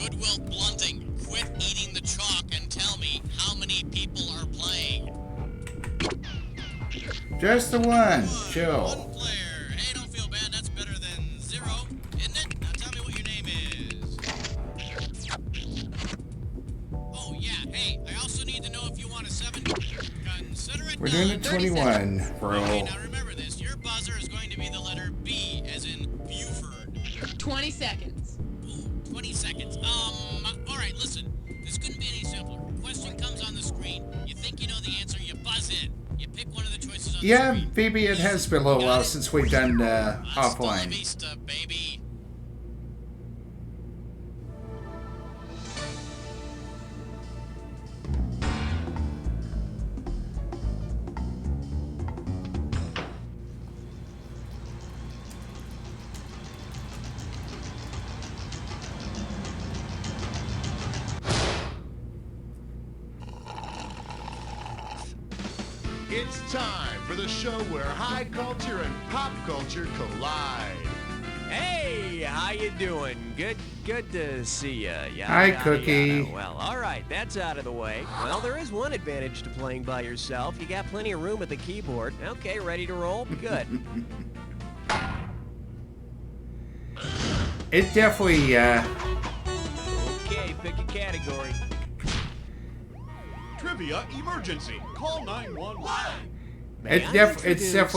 Goodwill Blunting, quit eating the chalk and tell me how many people are playing. Just the one. Chill. One player. Hey, don't feel bad. That's better than 0, isn't it? Now tell me what your name is. Oh, yeah. Hey, I also need to know if you want a 7. Consider it We're doing done. a 21, bro. Okay, now remember this. Your buzzer is going to be the letter B, as in Buford. 20 seconds. Ooh, 20 seconds. All right, listen. This couldn't be any simpler. Question comes on the screen. You think you know the answer, you buzz in. You pick one of the choices on the Yeah, screen. Phoebe, it has been a little while since we've done Hasta la offline. vista, baby. It's time for the show where high culture and pop culture collide. Hey, how you doing? Good to see ya. Hi, Cookie. Well, all right, that's out of the way. Well, there is one advantage to playing by yourself. You got plenty of room at the keyboard. Okay, ready to roll? Good. It definitely, Okay, pick a category. Trivia emergency. Call 911. May It's I definitely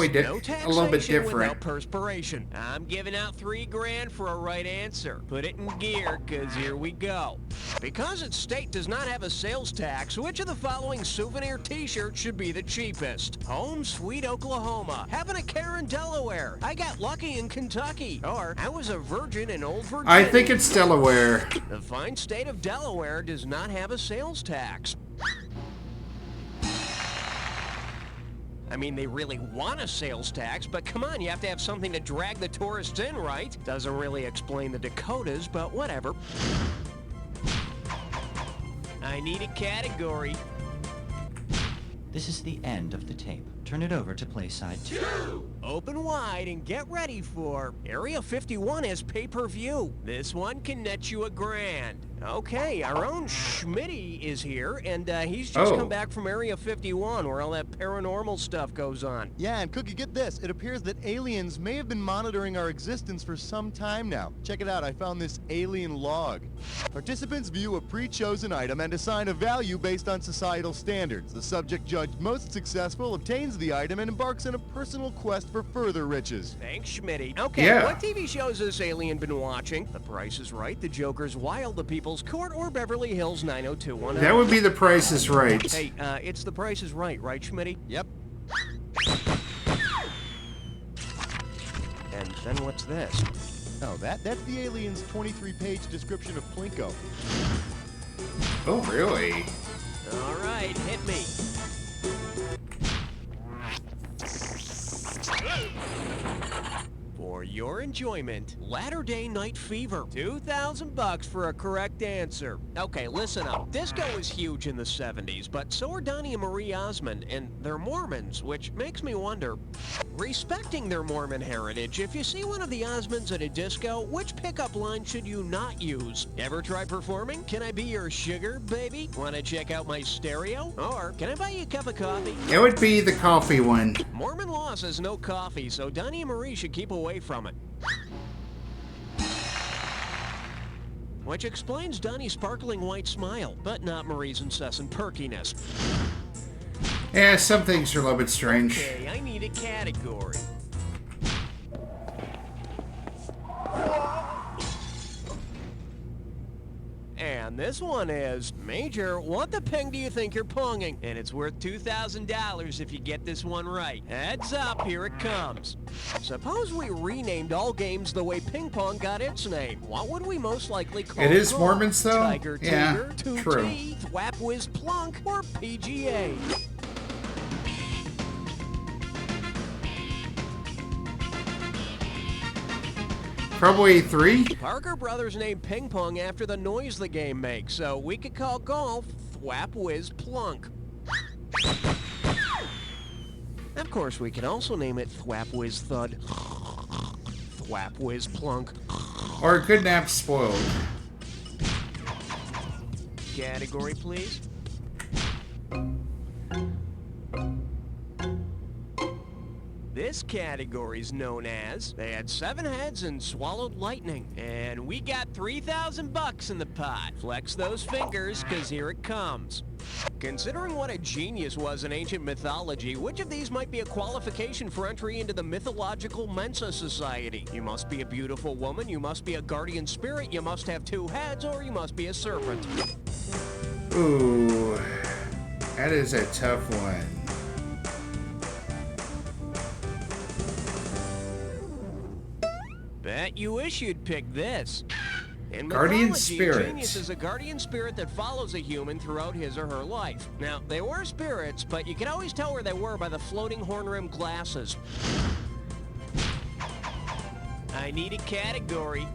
introduce a little bit taxation different. Without perspiration. I'm giving out $3,000 for a right answer. Put it in gear, cause here we go. Because its state does not have a sales tax, which of the following souvenir t-shirts should be the cheapest? Home Sweet Oklahoma. Having a care in Delaware. I got lucky in Kentucky. Or I was a virgin in Old Virginia. I think it's Delaware. The fine state of Delaware does not have a sales tax. I mean, they really want a sales tax, but come on, you have to have something to drag the tourists in, right? Doesn't really explain the Dakotas, but whatever. I need a category. This is the end of the tape. Turn it over to play side 2. Open wide and get ready for Area 51 as pay-per-view. This one can net you $1,000. Okay, our own Schmitty is here, and he's just come back from Area 51, where all that paranormal stuff goes on. Yeah, and Cookie, get this. It appears that aliens may have been monitoring our existence for some time now. Check it out. I found this alien log. Participants view a pre-chosen item and assign a value based on societal standards. The subject judged most successful obtains the item and embarks on a personal quest for further riches. Thanks, Schmitty. Okay, Yeah. what TV shows has this alien been watching? The Price is Right, The Joker's Wild, The People's Court, or Beverly Hills 90210? That would be The Price is Right. Hey, it's The Price is Right, Schmitty? Yep. And then what's this? Oh, that's the alien's 23-page description of Plinko. Oh, really? All right, hit me. For your enjoyment, Latter-day Night Fever. $2,000 for a correct answer. Okay, listen up. Disco was huge in the 70s, but so are Donnie and Marie Osmond, and they're Mormons, which makes me wonder, respecting their Mormon heritage, if you see one of the Osmonds at a disco, which pickup line should you not use? Ever try performing? Can I be your sugar, baby? Want to check out my stereo? Or can I buy you a cup of coffee? It would be the coffee one. Mormon law says no coffee, so Donnie and Marie should keep away from it. Which explains Donnie's sparkling white smile, but not Marie's incessant perkiness. Yeah, some things are a little bit strange. Okay, I need a category. And this one is, Major, what the ping do you think you're ponging? And it's worth $2,000 if you get this one right. Heads up, here it comes. Suppose we renamed all games the way ping pong got its name. What would we most likely call It is golf? Mormons, though? Tiger, Yeah, Tiger, true. Thwap, Whiz, Plunk, or PGA? Probably 3. Parker Brothers named ping pong after the noise the game makes, so we could call golf Thwap Whiz Plunk. Of course, we could also name it Thwap Whiz Thud. Thwap Whiz Plunk. Or a good nap spoiled. category, please. This category is known as They Had 7 Heads and Swallowed Lightning. And we got 3,000 bucks in the pot. Flex those fingers, cause here it comes. Considering what a genius was in ancient mythology, which of these might be a qualification for entry into the mythological Mensa Society? You must be a beautiful woman, you must be a guardian spirit, you must have 2 heads, or you must be a serpent. Ooh, that is a tough one. Bet you wish you'd pick this. In Guardian mythology, spirits. a genius is a guardian spirit that follows a human throughout his or her life. Now, they were spirits, but you could always tell where they were by the floating horn-rimmed glasses. I need a category.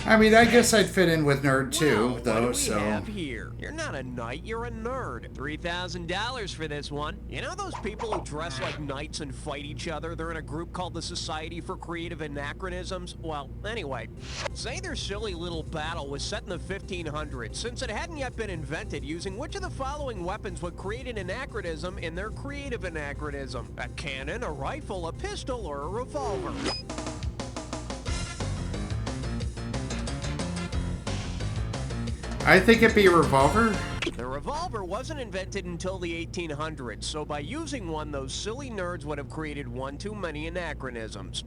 I mean, I guess I'd fit in with nerd too, Well, though, what do we so. have here? You're not a knight, you're a nerd. $3,000 for this one. You know those people who dress like knights and fight each other? They're in a group called the Society for Creative Anachronisms? Well, anyway, say their silly little battle was set in the 1500s, since it hadn't yet been invented, using which of the following weapons would create an anachronism in their creative anachronism? A cannon, a rifle, a pistol, or a revolver? I think it'd be a revolver. The revolver wasn't invented until the 1800s, so by using one, those silly nerds would have created one too many anachronisms.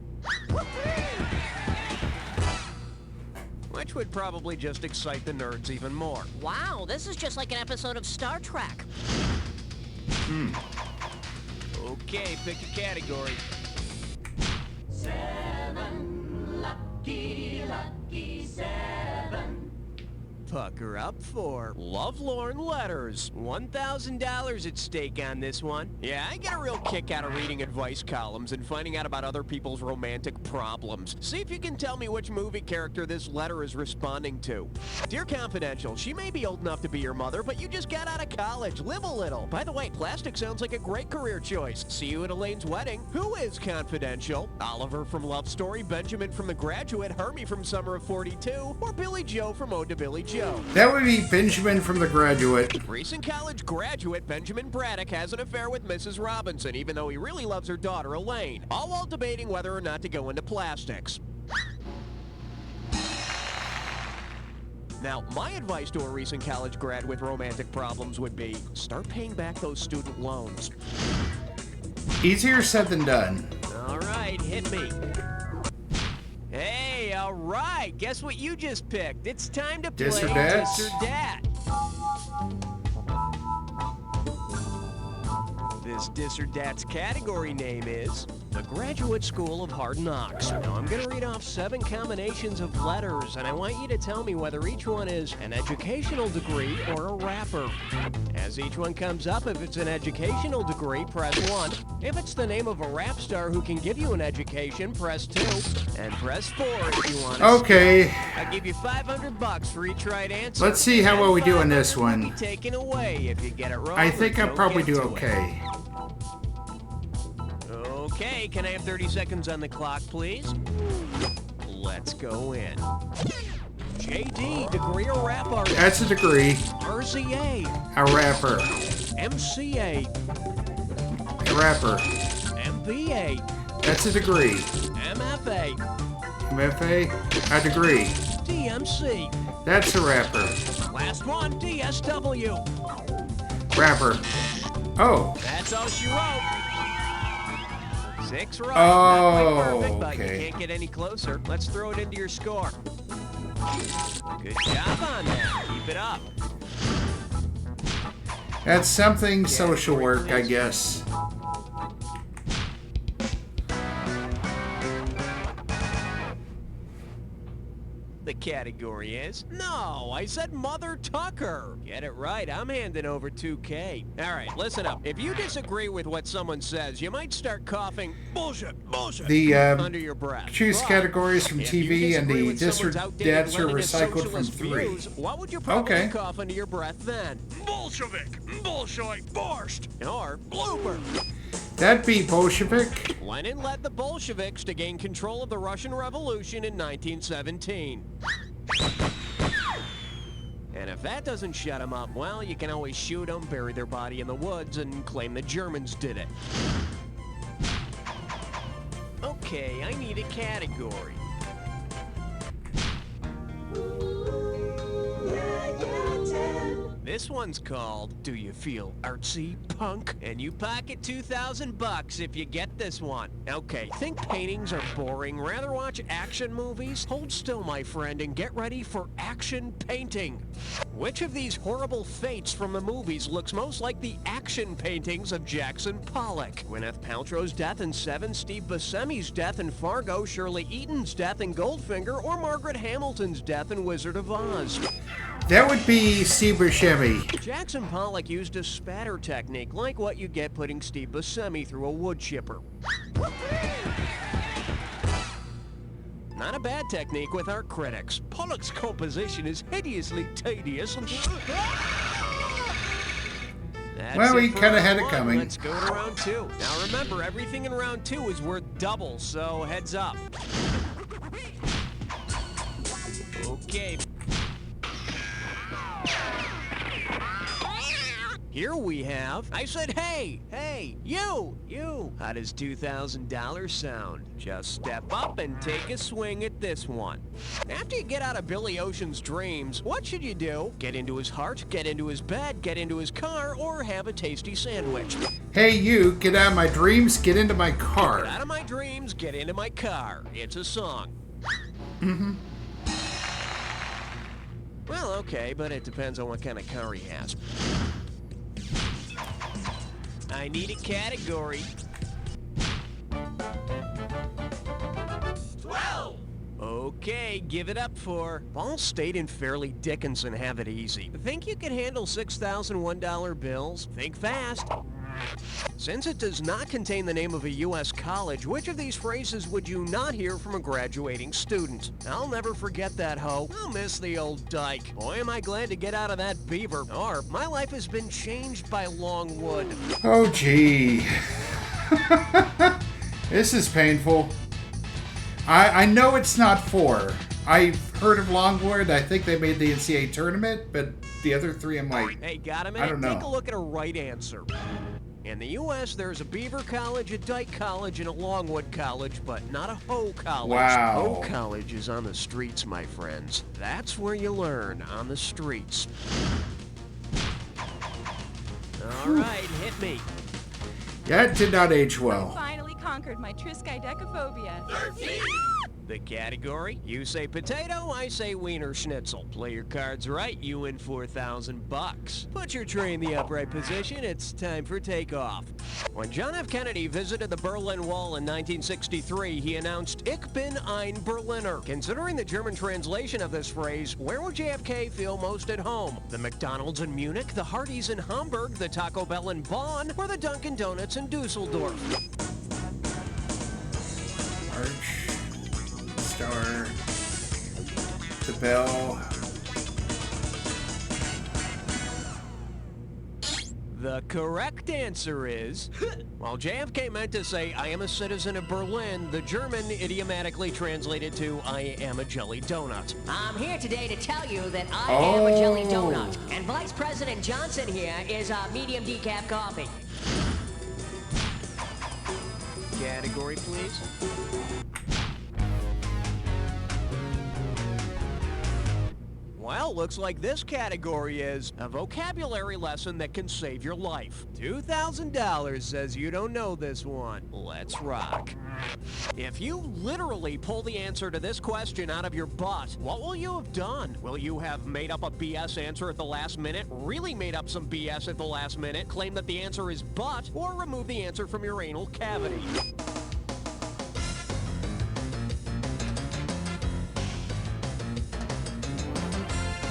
Which would probably just excite the nerds even more. Wow, this is just like an episode of Star Trek. Okay, pick a category. 7, lucky 7. Pucker up for Lovelorn Letters. $1,000 at stake on this one. Yeah, I get a real kick out of reading advice columns and finding out about other people's romantic problems. See if you can tell me which movie character this letter is responding to. Dear Confidential, she may be old enough to be your mother, but you just got out of college. Live a little. By the way, plastic sounds like a great career choice. See you at Elaine's wedding. Who is Confidential? Oliver from Love Story, Benjamin from The Graduate, Hermie from Summer of 42, or Billy Joe from Ode to Billy Joe? That would be Benjamin from The Graduate. Recent college graduate Benjamin Braddock has an affair with Mrs. Robinson, even though he really loves her daughter, Elaine, all while debating whether or not to go into plastics. Now, my advice to a recent college grad with romantic problems would be, start paying back those student loans. Easier said than done. All right, hit me. Hey, all right. Guess what you just picked? It's time to play Dis or Dat? Dis or Dat. This Dis or Dat's category name is The Graduate School of Hard Knocks. Now, I'm going to read off 7 combinations of letters, and I want you to tell me whether each one is an educational degree or a rapper. As each one comes up, if it's an educational degree, press 1. If it's the name of a rap star who can give you an education, press 2. And press 4 if you want to. Okay, I'll give you $500 for each right answer. let's see how well we do on this $500 will be one. taken away if you get it wrong. I or think I'll don't probably get do to it. okay. Okay, can I have 30 seconds on the clock, please? Let's go in. JD, degree or rap artist? That's a degree. RZA, A rapper. MCA, A rapper. MBA, That's a degree. MFA, MFA. A degree. DMC. That's a rapper. Last one, DSW. Rapper. Oh. That's all she wrote. 6 right. Oh, Not quite perfect, but you okay. can't get any closer. Let's throw it into your score. Good job on that. Keep it up. That's something social work, I guess. The category is... No, I said Mother Tucker. Get it right. I'm handing over $2K. All right, listen up. If you disagree with what someone says, you might start coughing bullshit, bullshit The under your breath. choose But categories from if you TV and disagree the with Dis or someone's outdated Dats are Leninist recycled from socialist 3. views, what would you probably Okay. cough under your breath then? Bolshevik, Bolshoi, Borscht, or blooper. That'd be Bolshevik. Lenin led the Bolsheviks to gain control of the Russian Revolution in 1917. And if that doesn't shut them up, well, you can always shoot them, bury their body in the woods, and claim the Germans did it. Okay, I need a category. This one's called Do You Feel Artsy, Punk? And you pocket $2,000 if you get this one. Okay, think paintings are boring, rather watch action movies? Hold still, my friend, and get ready for action painting. Which of these horrible fates from the movies looks most like the action paintings of Jackson Pollock? Gwyneth Paltrow's death in Seven, Steve Buscemi's death in Fargo, Shirley Eaton's death in Goldfinger, or Margaret Hamilton's death in Wizard of Oz? That would be Steve Buscemi. Jackson Pollock used a spatter technique, like what you get putting Steve Buscemi through a wood chipper. Not a bad technique with our critics. Pollock's composition is hideously tedious. Well, we kind of had it coming. Let's go to round two. Now remember, everything in round two is worth double, so heads up. Okay. Here we have, I said, hey, you. How does $2,000 sound? Just step up and take a swing at this one. After you get out of Billy Ocean's dreams, what should you do? Get into his heart, get into his bed, get into his car, or have a tasty sandwich? Hey, you, get out of my dreams, get into my car. Get out of my dreams, get into my car. It's a song. Mm-hmm. Well, okay, but it depends on what kind of car he has. I need a category. 12! Okay, give it up for Ball State and Fairleigh Dickinson have it easy. Think you can handle $6,001 bills? Think fast. Since it does not contain the name of a U.S. college, which of these phrases would you not hear from a graduating student? I'll never forget that hoe. I'll miss the old dike. Boy, am I glad to get out of that beaver. Or, my life has been changed by Longwood. Oh, gee. This is painful. I know it's not 4. I've heard of Longwood. I think they made the NCAA tournament, but the other 3 I'm like, Hey, got a minute? I don't know. Take a look at a right answer. In the U.S., there's a Beaver College, a Dyke College, and a Longwood College, but not a Hoe College. Wow. Hoe College is on the streets, my friends. That's where you learn, on the streets. All right, hit me. that did not age well. Finally conquered my triskaidekaphobia. 13! The category? You say potato, I say wiener schnitzel. Play your cards right, you win $4,000. Put your tray in the upright position, it's time for takeoff. When John F. Kennedy visited the Berlin Wall in 1963, he announced, Ich bin ein Berliner. Considering the German translation of this phrase, where would JFK feel most at home? The McDonald's in Munich, the Hardee's in Hamburg, the Taco Bell in Bonn, or the Dunkin' Donuts in Dusseldorf? Arch. Star. The bell. The correct answer is, while JFK meant to say, I am a citizen of Berlin, the German idiomatically translated to, I am a jelly donut. I'm here today to tell you that I am a jelly donut. And Vice President Johnson here is a medium decaf coffee. Category, please. Well, looks like this category is a vocabulary lesson that can save your life. $2,000 says you don't know this one. Let's rock. If you literally pull the answer to this question out of your butt, what will you have done? Will you have made up a BS answer at the last minute, really made up some BS at the last minute, claim that the answer is butt, or remove the answer from your anal cavity?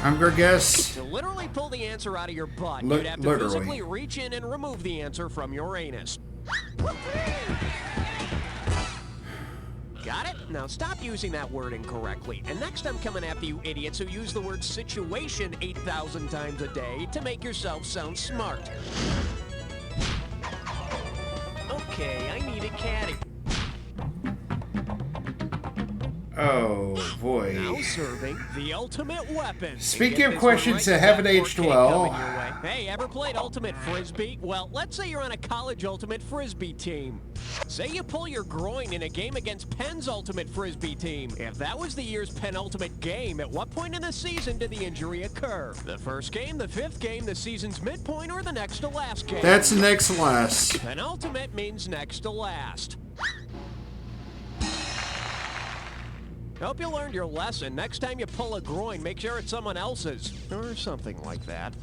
I'm gonna guess. To literally pull the answer out of your butt, Li- you'd have to literally. physically reach in and remove the answer from your anus. Got it? Now stop using that word incorrectly. And next I'm coming after you idiots who use the word situation 8,000 times a day to make yourself sound smart. Okay, I need a category. Oh, boy. Now serving the ultimate weapon. Speaking And of get this questions one that right, haven't that aged 4K well. coming your way. Hey, ever played Ultimate Frisbee? Well, let's say you're on a college Ultimate Frisbee team. Say you pull your groin in a game against Penn's Ultimate Frisbee team. If that was the year's penultimate game, at what point in the season did the injury occur? The first game, the fifth game, the season's midpoint, or the next to last game? That's the next to last. Penultimate means next to last. Hope you learned your lesson. Next time you pull a groin, make sure it's someone else's. Or something like that.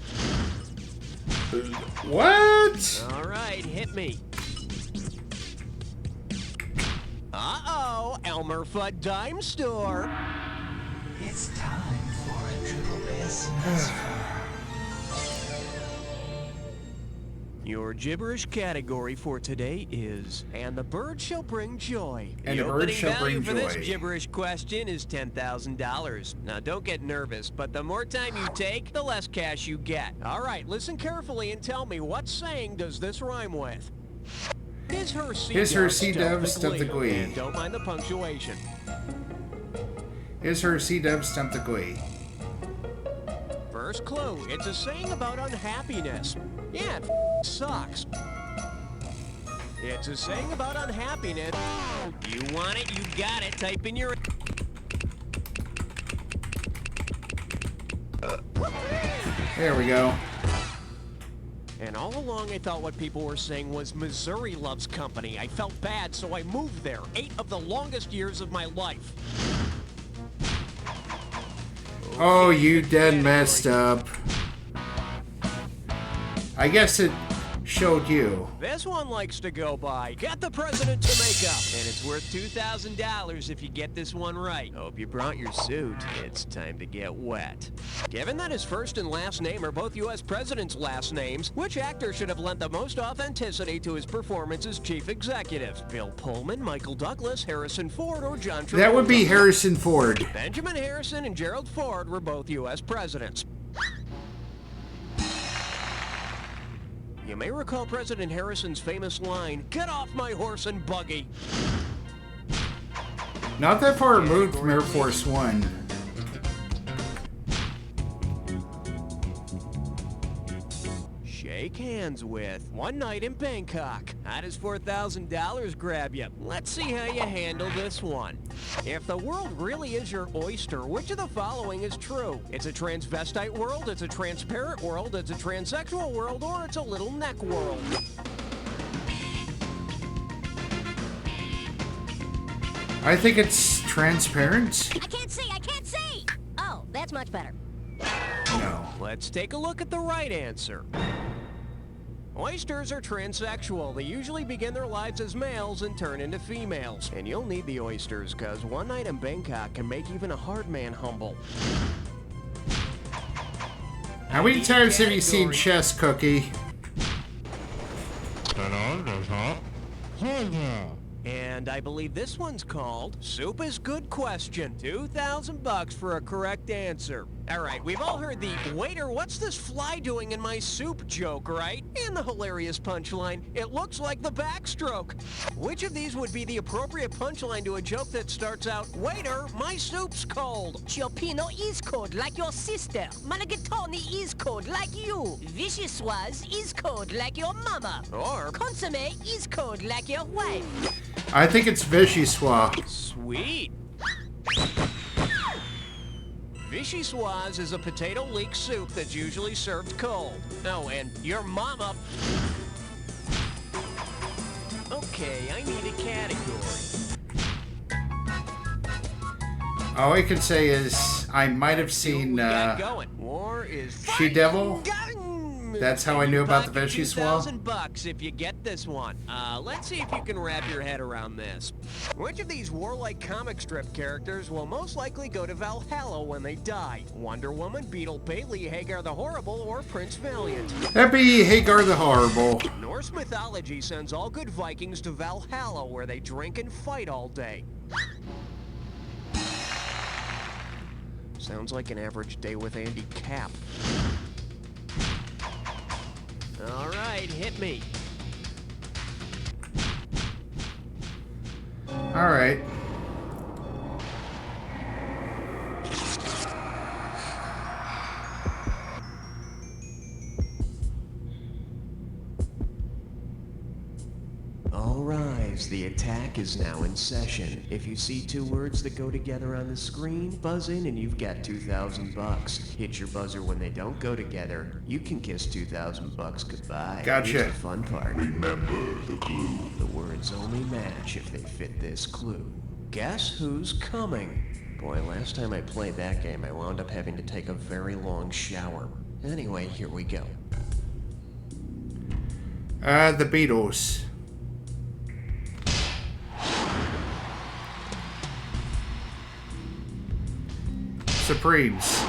What? All right, hit me. Uh-oh, Elmer Fudd Dime Store. It's time for a triple business. Your gibberish category for today is, and the bird shall bring joy. And the the bird opening shall value bring for this joy. gibberish question is $10,000. Now don't get nervous, but the more time you take, the less cash you get. All right, listen carefully and tell me, what saying does this rhyme with? Is her sea dove stump the glee? And don't mind the punctuation. Is her sea dove stump the glee? First clue, it's a saying about unhappiness. Yeah, it sucks. It's a saying about unhappiness. You want it, you got it. Type in your... There we go. And all along I thought what people were saying was Missouri loves company. I felt bad, so I moved there. 8 of the longest years of my life. Oh, you dead messed up. I guess it showed you. This one likes to go by, get the president to make up. And it's worth $2,000 if you get this one right. Hope you brought your suit. It's time to get wet. Given that his first and last name are both U.S. presidents' last names, which actor should have lent the most authenticity to his performance as chief executive? Bill Pullman, Michael Douglas, Harrison Ford, or John Travolta? That would be Harrison Ford. Benjamin Harrison and Gerald Ford were both U.S. presidents. You may recall President Harrison's famous line, "Get off my horse and buggy." Not that far removed from Air Force One. Shake hands with. One night in Bangkok. How does $4,000 grab you? Let's see how you handle this one. If the world really is your oyster, which of the following is true? It's a transvestite world, it's a transparent world, it's a transsexual world, or it's a little neck world. I think it's transparent. I can't see, I can't see! Oh, that's much better. No. Let's take a look at the right answer. Oysters are transsexual. They usually begin their lives as males and turn into females. And you'll need the oysters, because one night in Bangkok can make even a hard man humble. How many times have you seen Chess Cookie? And I believe this one's called Soup is Good Question. $2,000 for a correct answer. All right, we've all heard the "waiter, what's this fly doing in my soup" joke, right? And the hilarious punchline, "It looks like the backstroke." Which of these would be the appropriate punchline to a joke that starts out, "Waiter, my soup's cold"? Chopino is cold like your sister. Malagatoni is cold like you. Vichyssoise is cold like your mama. Or, Consomme is cold like your wife. I think it's Vichyssoise. sweet. Vichyssoise is a potato leek soup that's usually served cold. Oh, and your mama... Okay, I need a category. All I can say is I might have seen We got going. War is She-Devil. Gang! That's how I knew about the Pocket Vichyssoise. $2,000 if you get this one. Let's see if you can wrap your head around this. Which of these warlike comic strip characters will most likely go to Valhalla when they die? Wonder Woman, Beetle Bailey, Hagar the Horrible, or Prince Valiant? That'd be Hagar the Horrible. Norse mythology sends all good Vikings to Valhalla, where they drink and fight all day. Sounds like an average day with Andy Capp. All right, hit me. All right. Boys, the attack is now in session. If you see two words that go together on the screen, buzz in and you've got 2,000 bucks. Hit your buzzer when they don't go together. You can kiss 2,000 bucks goodbye. Gotcha. Here's the fun part. Remember the clue. The words only match if they fit this clue. Guess who's coming? Boy, last time I played that game, I wound up having to take a very long shower. Anyway, here we go. The Beatles. Supremes.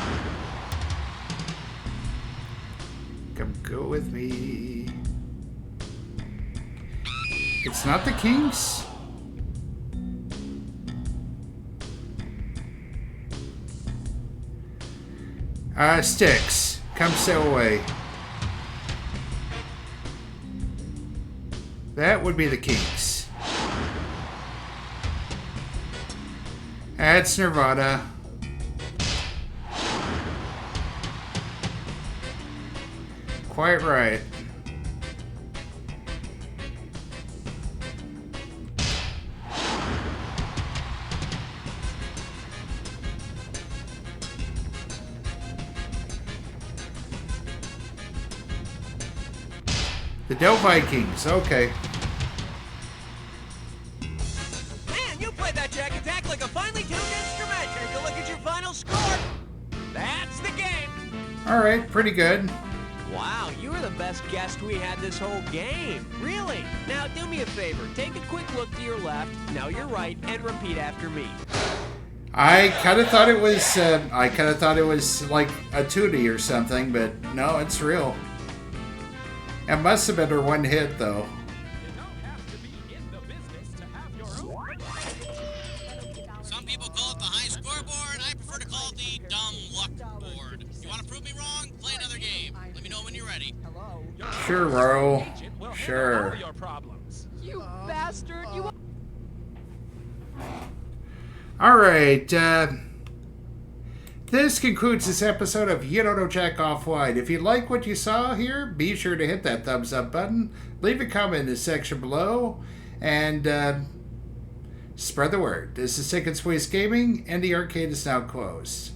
Come go with me. It's not the Kings? Styx. Come sail away. That would be the Kings. That's Nirvana. Quite right. The Del Vikings, okay. Man, you played that Jack Attack like a finely tuned instrument. Take a look at your final score. That's the game. Alright, pretty good. Wow, you were the best guest we had this whole game. Really? Now do me a favor. Take a quick look to your left, now your right, and repeat after me. I kind of thought it was, like a tootie or something, but no, it's real. It must have been her one hit, though. Some people call it the high scoreboard. I prefer to call it the dumb luck board. You want to prove me wrong? Play another game. Let me know when you're ready. Sure, Ro. Sure. You bastard! You. Alright, this concludes this episode of You Don't Know Jack Offline. If you like what you saw here, be sure to hit that thumbs up button, leave a comment in the section below, and spread the word. This is Sick and Squeeze Gaming, and the arcade is now closed.